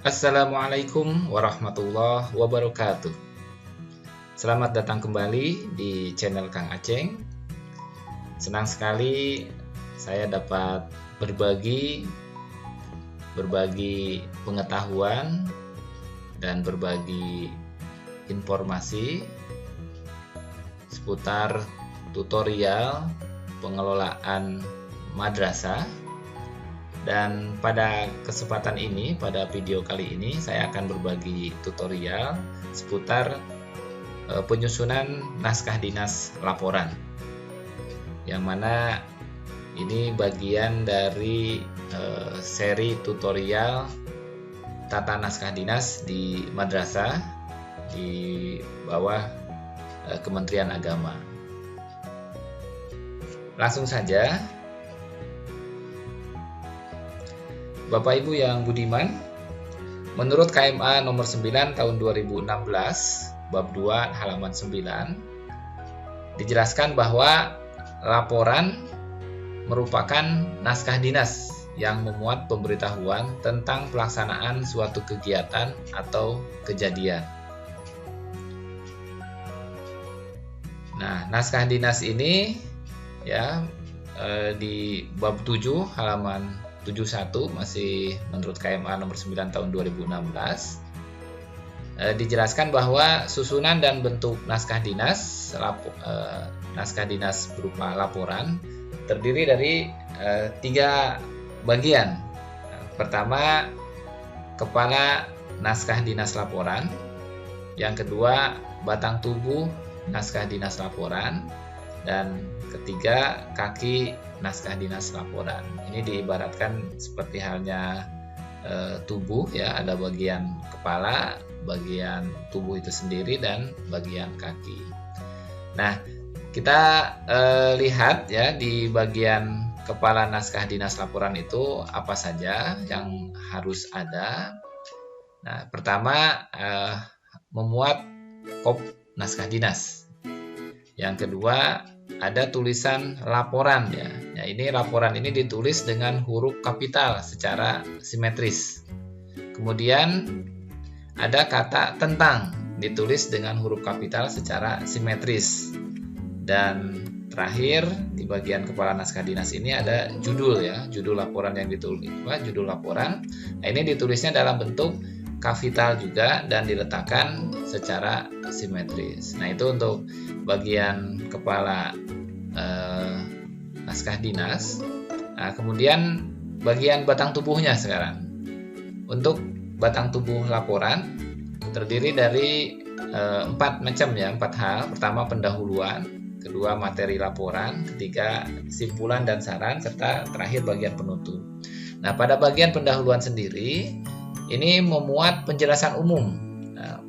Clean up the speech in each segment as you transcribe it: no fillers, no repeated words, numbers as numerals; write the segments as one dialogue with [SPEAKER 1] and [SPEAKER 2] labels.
[SPEAKER 1] Assalamualaikum warahmatullahi wabarakatuh. Selamat datang kembali di channel Kang Aceng. Senang sekali saya dapat berbagi pengetahuan dan berbagi informasi seputar tutorial pengelolaan madrasah. Dan pada kesempatan ini, pada video kali ini, saya akan berbagi tutorial seputar penyusunan naskah dinas laporan, yang mana ini bagian dari seri tutorial tata naskah dinas di madrasah di bawah Kementerian Agama. Langsung saja, Bapak Ibu yang budiman, menurut KMA nomor 9 tahun 2016, bab 2 halaman 9, dijelaskan bahwa laporan merupakan naskah dinas yang memuat pemberitahuan tentang pelaksanaan suatu kegiatan atau kejadian. Nah, naskah dinas ini ya di bab 7 halaman 71 masih menurut KMA nomor 9 tahun 2016 dijelaskan bahwa susunan dan bentuk naskah dinas berupa laporan terdiri dari 3 bagian. Pertama, kepala naskah dinas laporan. Yang kedua, batang tubuh naskah dinas laporan. Dan ketiga, kaki naskah dinas laporan. Ini diibaratkan seperti halnya tubuh ya, ada bagian kepala, bagian tubuh itu sendiri, dan bagian kaki. Nah, kita lihat ya di bagian kepala naskah dinas laporan itu apa saja yang harus ada. Nah, pertama memuat kop naskah dinas. Yang kedua, ada tulisan laporan ya. Ya, ini laporan ini ditulis dengan huruf kapital secara simetris. Kemudian ada kata tentang, ditulis dengan huruf kapital secara simetris. Dan terakhir di bagian kepala naskah dinas ini ada judul ya, judul laporan yang ditulis. Judul laporan. Nah, ini ditulisnya dalam bentuk kapital juga dan diletakkan secara simetris. Nah, itu untuk bagian kepala naskah dinas. Nah, kemudian bagian batang tubuhnya sekarang. Untuk batang tubuh laporan terdiri dari 4 macam ya, 4 hal. Pertama, pendahuluan, kedua, materi laporan, ketiga, simpulan dan saran, serta terakhir bagian penutup. Nah, pada bagian pendahuluan sendiri ini memuat penjelasan umum,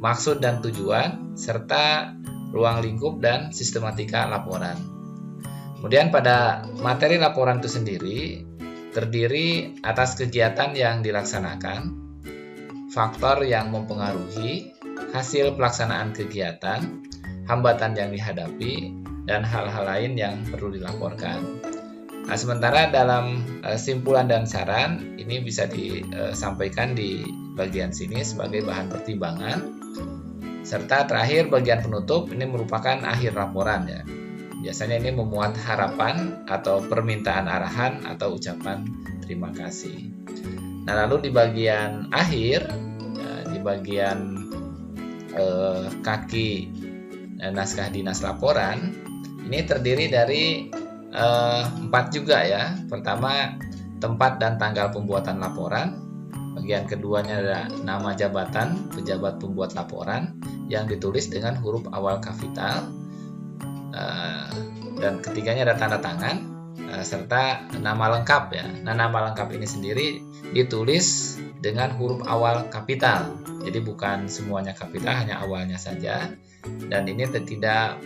[SPEAKER 1] maksud dan tujuan, serta ruang lingkup dan sistematika laporan. Kemudian pada materi laporan itu sendiri terdiri atas kegiatan yang dilaksanakan, faktor yang mempengaruhi, hasil pelaksanaan kegiatan, hambatan yang dihadapi, dan hal-hal lain yang perlu dilaporkan. Nah, sementara dalam simpulan dan saran ini bisa disampaikan di bagian sini sebagai bahan pertimbangan, serta terakhir bagian penutup ini merupakan akhir laporan ya. Biasanya ini memuat harapan atau permintaan arahan atau ucapan terima kasih. Nah, lalu di bagian akhir, di bagian kaki naskah dinas laporan ini terdiri dari 4 juga ya. Pertama, tempat dan tanggal pembuatan laporan. Bagian keduanya ada nama jabatan pejabat pembuat laporan yang ditulis dengan huruf awal kapital. Dan ketiganya ada tanda tangan serta nama lengkap ya. Nah, nama lengkap ini sendiri ditulis dengan huruf awal kapital. Jadi bukan semuanya kapital, hanya awalnya saja. Dan ini tidak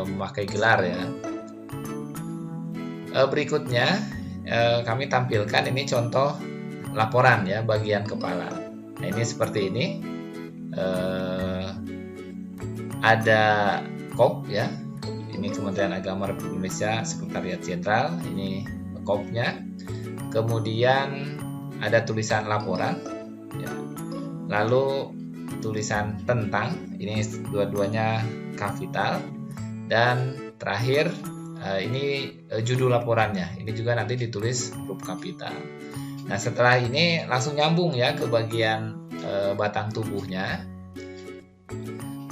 [SPEAKER 1] memakai gelar ya. Berikutnya kami tampilkan ini contoh laporan ya bagian kepala. Nah, ini seperti ini. Ada KOP ya. Ini Kementerian Agama Republik Indonesia, Sekretariat Jenderal. Ini KOP-nya. Kemudian ada tulisan laporan ya. lalu tulisan tentang, ini dua-duanya kapital, dan terakhir ini judul laporannya, ini juga nanti ditulis huruf kapital. Nah, setelah ini langsung nyambung ya ke bagian batang tubuhnya.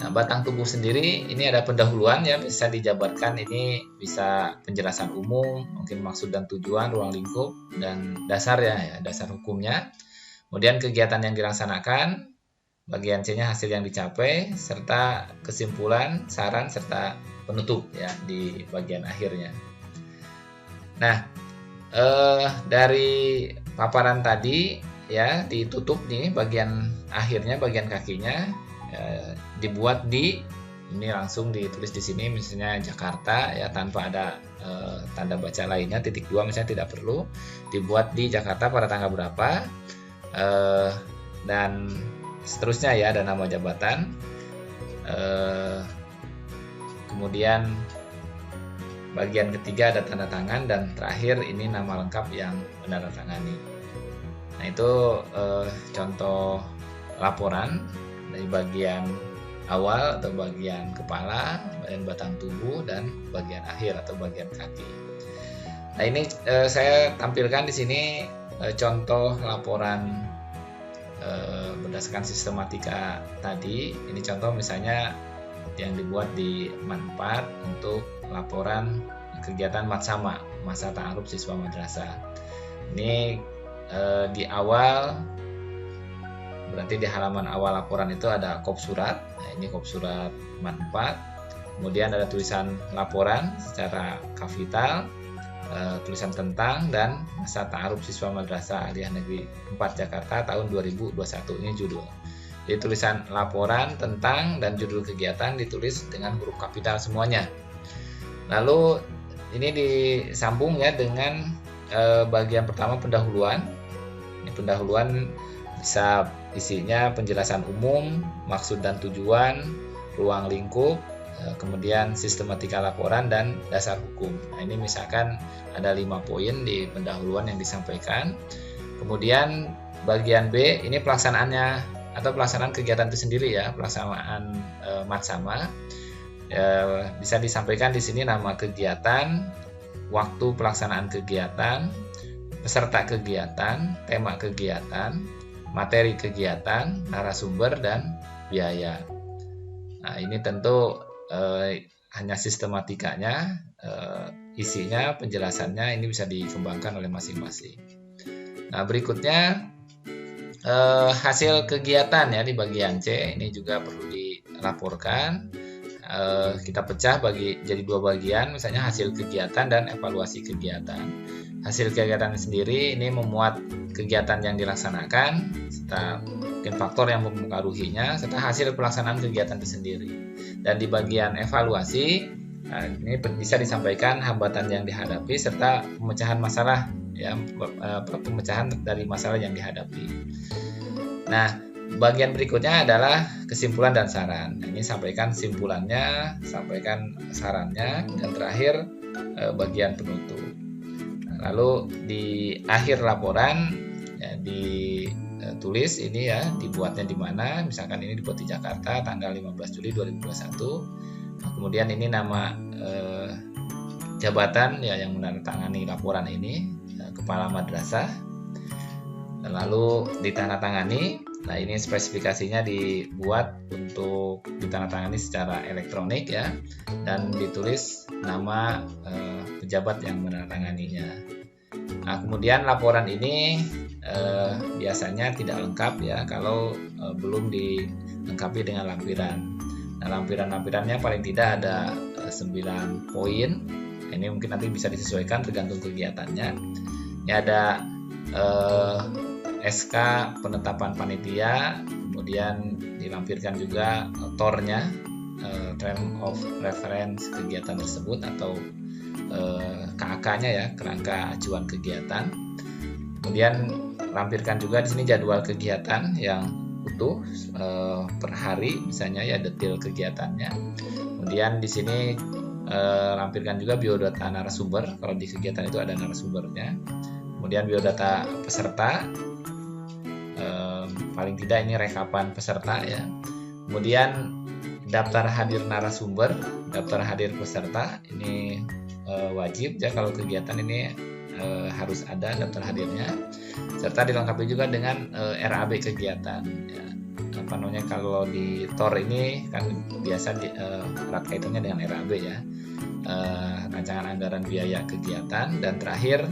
[SPEAKER 1] Nah, batang tubuh sendiri ini ada pendahuluan ya, bisa dijabarkan, ini bisa penjelasan umum, mungkin maksud dan tujuan, ruang lingkup, dan dasarnya ya, dasar hukumnya. Kemudian kegiatan yang dilaksanakan, bagian C-nya hasil yang dicapai, serta kesimpulan, saran, serta penutup ya di bagian akhirnya. Nah, dari paparan tadi ya, ditutup nih bagian akhirnya, bagian kakinya dibuat ini langsung ditulis di sini misalnya Jakarta ya, tanpa ada tanda baca lainnya, titik 2 misalnya tidak perlu, dibuat di Jakarta pada tanggal berapa, dan seterusnya ya, ada nama jabatan, kemudian bagian ketiga ada tanda tangan, dan terakhir ini nama lengkap yang menandatangani. Nah, itu contoh laporan dari bagian awal atau bagian kepala, bagian batang tubuh, dan bagian akhir atau bagian kaki. Nah, ini saya tampilkan di sini contoh laporan berdasarkan sistematika tadi. Ini contoh misalnya yang dibuat di MAN 4 untuk laporan kegiatan Matsama, masa ta'aruf siswa madrasah. Ini di awal, berarti di halaman awal laporan itu ada kop surat. Nah, ini kop surat MAN 4. Kemudian ada tulisan laporan secara kapital, tulisan tentang, dan masa ta'aruf siswa madrasah Aliyah Negeri 4 Jakarta tahun 2021. Ini judul. Jadi tulisan laporan, tentang, dan judul kegiatan ditulis dengan huruf kapital semuanya. Lalu ini disambung ya dengan bagian pertama, pendahuluan. Ini pendahuluan bisa isinya penjelasan umum, maksud dan tujuan, ruang lingkup, kemudian sistematika laporan, dan dasar hukum. Nah, ini misalkan ada 5 poin di pendahuluan yang disampaikan. Kemudian bagian B ini pelaksanaannya atau pelaksanaan kegiatan itu sendiri ya, pelaksanaan Matsama. Bisa disampaikan di sini nama kegiatan, waktu pelaksanaan kegiatan, peserta kegiatan, tema kegiatan, materi kegiatan, narasumber, dan biaya. Nah, ini tentu hanya sistematikanya, isinya, penjelasannya ini bisa dikembangkan oleh masing-masing. Nah, berikutnya hasil kegiatan ya di bagian C, ini juga perlu dilaporkan. Kita pecah jadi 2 bagian, misalnya hasil kegiatan dan evaluasi kegiatan. Hasil kegiatan sendiri ini memuat kegiatan yang dilaksanakan, serta mungkin faktor yang mempengaruhinya, serta hasil pelaksanaan kegiatan itu sendiri. Dan di bagian evaluasi, ini bisa disampaikan hambatan yang dihadapi serta pemecahan masalah ya, pemecahan dari masalah yang dihadapi. Nah, bagian berikutnya adalah kesimpulan dan saran. Ini sampaikan simpulannya, sampaikan sarannya, dan terakhir bagian penutup. Nah, lalu di akhir laporan ya, ditulis ini ya, dibuatnya di mana. Misalkan ini dibuat di Jakarta tanggal 15 Juli 2021. Nah, kemudian ini nama jabatan ya yang menandatangani laporan ini, kepala madrasah. Lalu ditandatangani. Nah, ini spesifikasinya dibuat untuk ditandatangani secara elektronik ya, dan ditulis nama pejabat yang menandatanganinya. Nah, kemudian laporan ini biasanya tidak lengkap ya kalau belum dilengkapi dengan lampiran. Nah, lampiran-lampirannya paling tidak ada 9 poin. Ini mungkin nanti bisa disesuaikan tergantung kegiatannya. Ini ada SK penetapan panitia, kemudian dilampirkan juga TOR-nya, Term of Reference kegiatan tersebut, atau KAK-nya ya, kerangka acuan kegiatan. Kemudian lampirkan juga di sini jadwal kegiatan yang utuh per hari, misalnya ya detail kegiatannya. Kemudian di sini lampirkan juga biodata narasumber, kalau di kegiatan itu ada narasumbernya. Kemudian biodata peserta, paling tidak ini rekapan peserta ya. Kemudian daftar hadir narasumber, daftar hadir peserta ini wajib ya, kalau kegiatan ini harus ada daftar hadirnya, serta dilengkapi juga dengan RAB kegiatan ya. Apa namanya, kalau di TOR ini kan biasa erat kaitannya dengan RAB ya, rancangan anggaran biaya kegiatan, dan terakhir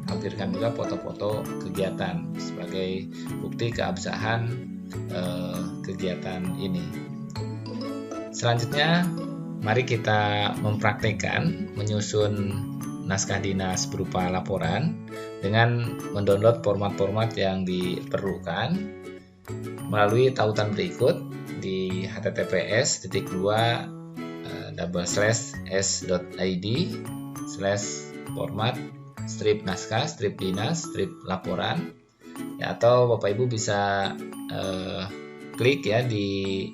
[SPEAKER 1] lampirkan juga foto-foto kegiatan sebagai bukti keabsahan kegiatan ini. Selanjutnya, mari kita mempraktekkan menyusun naskah dinas berupa laporan dengan mendownload format-format yang diperlukan melalui tautan berikut di https://s.id/format strip naskah, strip dinas, strip laporan ya, atau Bapak Ibu bisa klik ya di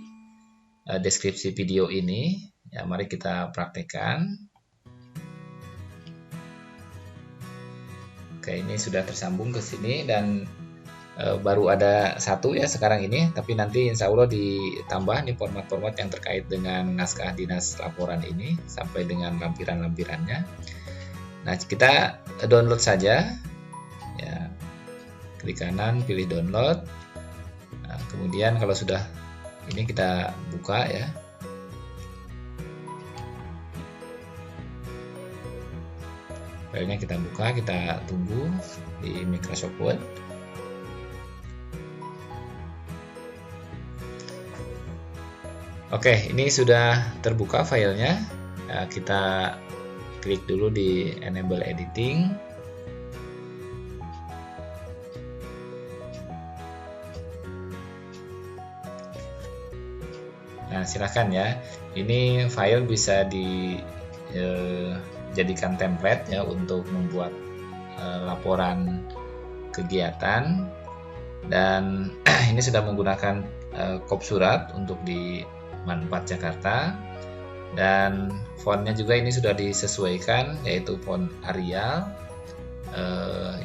[SPEAKER 1] deskripsi video ini ya. Mari kita praktekkan. Oke, ini sudah tersambung ke sini dan baru ada satu ya sekarang ini, tapi nanti insya Allah ditambah nih format-format yang terkait dengan naskah dinas laporan ini sampai dengan lampiran-lampirannya. Nah, kita download saja ya, klik kanan pilih download. Nah, kemudian kalau sudah ini kita buka ya. Filenya kita buka, kita tunggu di Microsoft Word. Oke, ini sudah terbuka filenya. Nah, kita klik dulu di Enable Editing. Nah, silakan ya. Ini file bisa dijadikan template ya untuk membuat laporan kegiatan, dan ini sudah menggunakan kop surat untuk di Man4 Jakarta, dan fontnya juga ini sudah disesuaikan yaitu font Arial.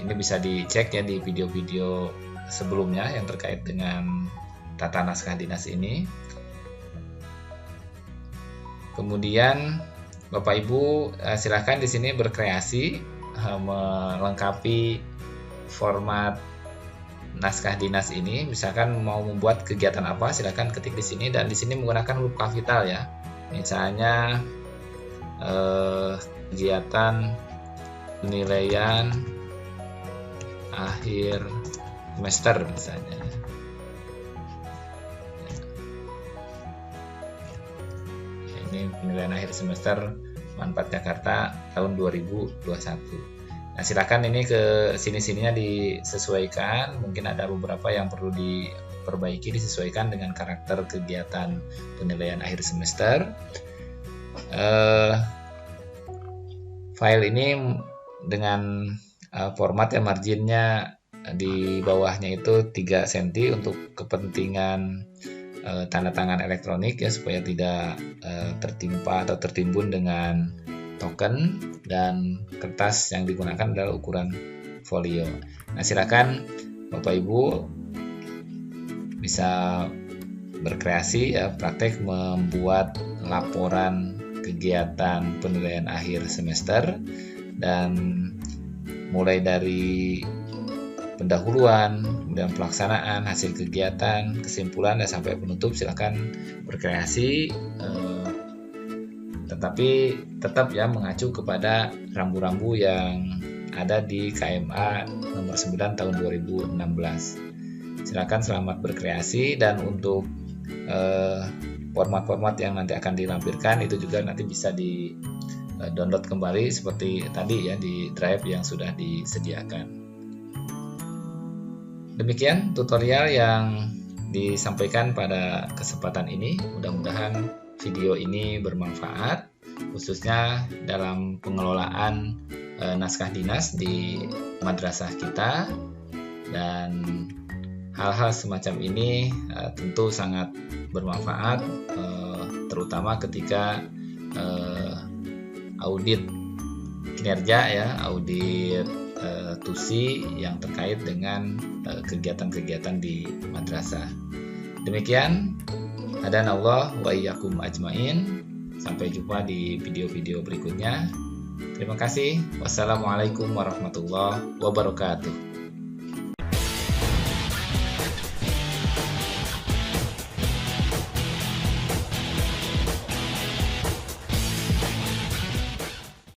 [SPEAKER 1] Ini bisa dicek ya di video-video sebelumnya yang terkait dengan tata naskah dinas ini. Kemudian Bapak Ibu silahkan di sini berkreasi melengkapi format naskah dinas ini. Misalkan mau membuat kegiatan apa, silahkan ketik di sini, dan di sini menggunakan huruf kapital ya. Misalnya kegiatan penilaian akhir semester misalnya. Ini penilaian akhir semester Man4 Jakarta tahun 2021. Nah, silakan ini ke sini-sininya disesuaikan. Mungkin ada beberapa yang perlu diperbaiki, disesuaikan dengan karakter kegiatan penilaian akhir semester. File ini dengan format ya, marginnya di bawahnya itu 3 cm untuk kepentingan tanda tangan elektronik ya, supaya tidak tertimpa atau tertimbun dengan token, dan kertas yang digunakan adalah ukuran folio. Nah, silakan Bapak Ibu bisa berkreasi ya, praktek membuat laporan kegiatan penilaian akhir semester, dan mulai dari pendahuluan, kemudian pelaksanaan, hasil kegiatan, kesimpulan, dan sampai penutup. Silakan berkreasi, tetapi tetap ya mengacu kepada rambu-rambu yang ada di KMA nomor 9 tahun 2016. Silakan selamat berkreasi, dan untuk format-format yang nanti akan dilampirkan itu juga nanti bisa di download kembali seperti tadi ya di drive yang sudah disediakan. Demikian tutorial yang disampaikan pada kesempatan ini. Mudah-mudahan video ini bermanfaat, khususnya dalam pengelolaan naskah dinas di madrasah kita, dan hal-hal semacam ini tentu sangat bermanfaat, terutama ketika audit kinerja ya, audit tusi yang terkait dengan kegiatan-kegiatan di madrasah. Demikian, hadanallah wa iyyakum ajmain. Sampai jumpa di video-video berikutnya. Terima kasih. Wassalamualaikum warahmatullahi wabarakatuh.